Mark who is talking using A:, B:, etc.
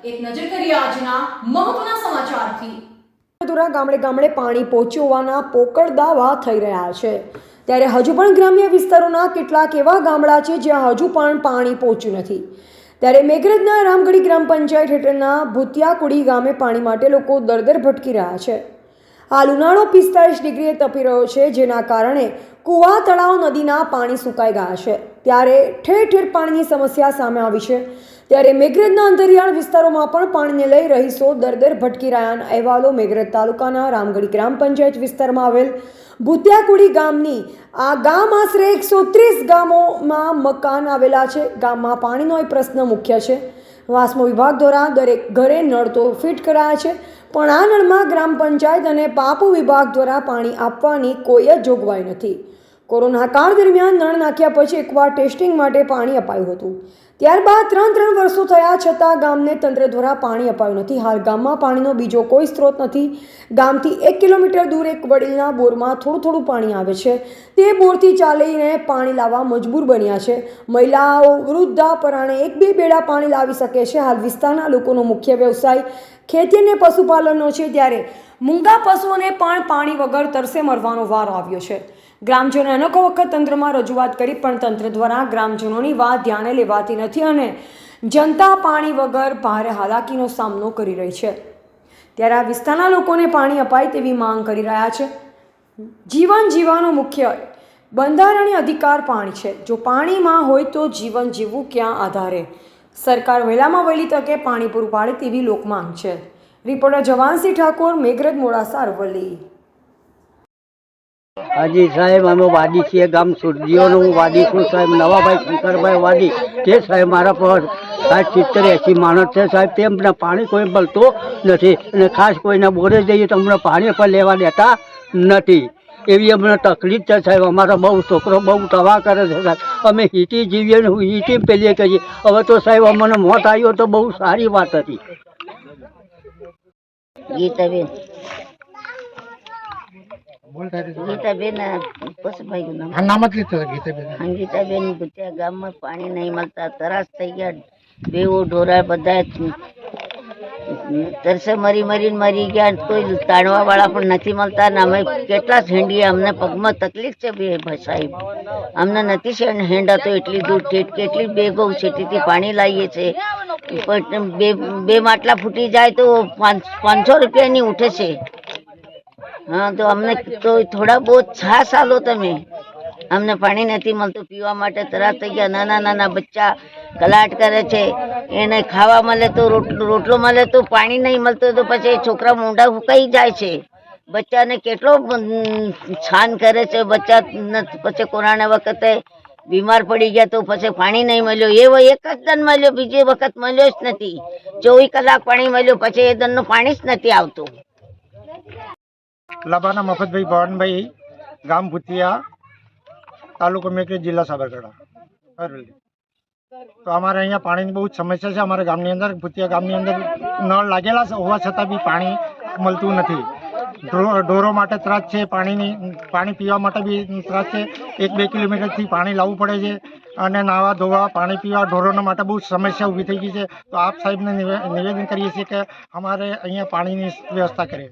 A: એક નજર કરીએ આજના મહત્વના સમાચારથી।
B: વડોદરા ગામડે ગામડે પાણી પહોંચ્યું હોવાના પોકળ દાવા થઈ રહ્યા છે, ત્યારે હજુ પણ ગ્રામ્ય વિસ્તારોના કેટલાક એવા ગામડા છે જ્યાં હજુ પણ પાણી પહોંચ્યું નથી। ત્યારે મેઘરજના રામગઢી ગ્રામ પંચાયત હેઠળના ભૂતિયાકુડી ગામે પાણી માટે લોકો દર ભટકી રહ્યા છે। હાલ ઉનાળો 45 ડિગ્રીએ તપી રહ્યો છે, જેના કારણે કુવા, તળાવ, નદીના પાણી સુકાઈ ગયા છે, ત્યારે ઠેર ઠેર પાણીની સમસ્યા સામે આવી છે। ત્યારે મેઘરજના અંતરિયાળ વિસ્તારોમાં પણ પાણીને લઈ રહીશો દર ભટકી રહ્યાના અહેવાલો મેઘરજ તાલુકાના રામગઢી ગ્રામ પંચાયત વિસ્તારમાં આવેલ ભૂતિયાકુડી ગામની આ ગામ આશરે 130 ગામોમાં મકાન આવેલા છે। ગામમાં પાણીનો એ પ્રશ્ન મુખ્ય છે। વાસ્મો વિભાગ દ્વારા દરેક ઘરે નળ તો ફિટ કરાયા છે, પણ આ નળમાં ગ્રામ પંચાયત અને પાપુ વિભાગ દ્વારા પાણી આપવાની કોઈ જ જોગવાઈ નથી। કોરોના કાળ દરમિયાન નળ નાખ્યા પછી એકવાર ટેસ્ટિંગ માટે પાણી અપાયું હતું, ત્યારબાદ ત્રણ વર્ષો થયા છતાં ગામને તંત્ર દ્વારા પાણી અપાયું નથી। હાલ ગામમાં પાણીનો બીજો કોઈ સ્ત્રોત નથી। ગામથી 1 કિલોમીટર દૂર એક વડીલના બોરમાં થોડું પાણી આવે છે, તે બોરથી ચાલીને પાણી લાવવા મજબૂર બન્યા છે। મહિલાઓ, વૃદ્ધા પરાણે 1-2 બેડા પાણી લાવી શકે છે। હાલ વિસ્તારના લોકોનો મુખ્ય વ્યવસાય ખેતી અને પશુપાલનનો છે, ત્યારે મૂંગા પશુઓને પણ પાણી વગર તરસે મરવાનો વારો આવ્યો છે। ગ્રામજનોએ અનેકો વખત તંત્રમાં રજૂઆત કરી, પણ તંત્ર દ્વારા ગ્રામજનોની વાત ધ્યાને લેવાતી નથી અને જનતા પાણી વગર ભારે હાલાકીનો સામનો કરી રહી છે। ત્યારે આ વિસ્તારના લોકોને પાણી અપાય તેવી માંગ કરી રહ્યા છે। જીવન જીવવાનો મુખ્ય બંધારણીય અધિકાર પાણી છે। જો પાણીમાં હોય તો જીવન જીવવું ક્યાં આધારે? સરકાર વહેલામાં વહેલી તકે પાણી પૂરું પાડે તેવી લોકમાંગ છે। રિપોર્ટર જવાનસિંહ ઠાકોર, મેઘરજ, મોડાસા, અરવલ્લી।
C: હાજી સાહેબ, અમે વાદી છીએ, ગામ સુરજીઓનો હું વાદી છું સાહેબ, નવાભાઈ શંકરભાઈ વાદી। તે સાહેબ મારા પર 60-70-80 માણસ છે સાહેબ, તેમને પાણી કોઈ મળતું નથી અને ખાસ કોઈના બોરે જઈએ તો અમને પાણી પર લેવા દેતા નથી। એવી અમને તકલીફ છે સાહેબ। અમારા બહુ છોકરો બહુ તવા કરે છે સાહેબ। અમે હીટી જીવીએ ને હીટી પેલીએ કહીએ। હવે તો સાહેબ અમને મોત આવ્યો તો બહુ સારી વાત હતી। ગીતાબેન ભૂતિયા ગામમાં પાણી નહીં મળતા, તરાસ થઈ ગયા। બેવો ઢોરા બધા તરસે મરી ગયા। કોઈ તાણવા વાળા પણ નથી મળતા ને અમે કેટલા હેંડીએ, અમને પગમાં તકલીફ છે સાહેબ। અમને નથી હેંડા તો એટલી દૂર કેટલી બેગો છેટીથી પાણી લાવીએ છીએ, બે માટલા ફૂટી જાય તો 500 રૂપિયાની ઉઠે છે। हाँ, तो हमने तो थोड़ा बहुत छाछ आलो तमे। अमने पानी नहीं मलतुं पीवा माटे तरास थई गया। नाना नाना बच्चा कलाट करे छे, एने खावा मळे तो रोटलो मळे तो पानी नहीं मलतुं तो पछी छोकरा मोंढा फूकाई जाय छे। बच्चा ने केटलो छान करे छे। बच्चा पछी कोरोना वखते बीमार पड़ी गया तो पछी पानी नहीं मळ्यो। एवो एक ज दिन मळ्यो, बीजे वखत मळ्यो ज नथी। 24 कलाक पानी मळ्यो पछी ए दननो पानी ज नथी आवतुं।
D: लबाना मफतभाई भवनभाई, गाम भूतिया, तालुको मेघरज, जिला साबरकांठा, अरवल्ली। तो हमारे अहीं पानी की बहुत समस्या है। हमारे गामनी अंदर भूतिया गामनी अंदर नळ लागेला होवा छतां बी पाणी मळतुं नथी। ढोरो माटे त्रास छे, पाणी पीवा माटे बी त्रास छे। 1-2 किलोमीटर थी पाणी लावવું પડે છે અને નાવા ધોવા, પાણી પીવા ઢોરોના માટે બહુ સમસ્યા ઊભી થઈ ગઈ છે। તો આપ સાહેબને નિવેદન કરીએ છીએ કે અમારે અહીંયા પાણીની વ્યવસ્થા કરે।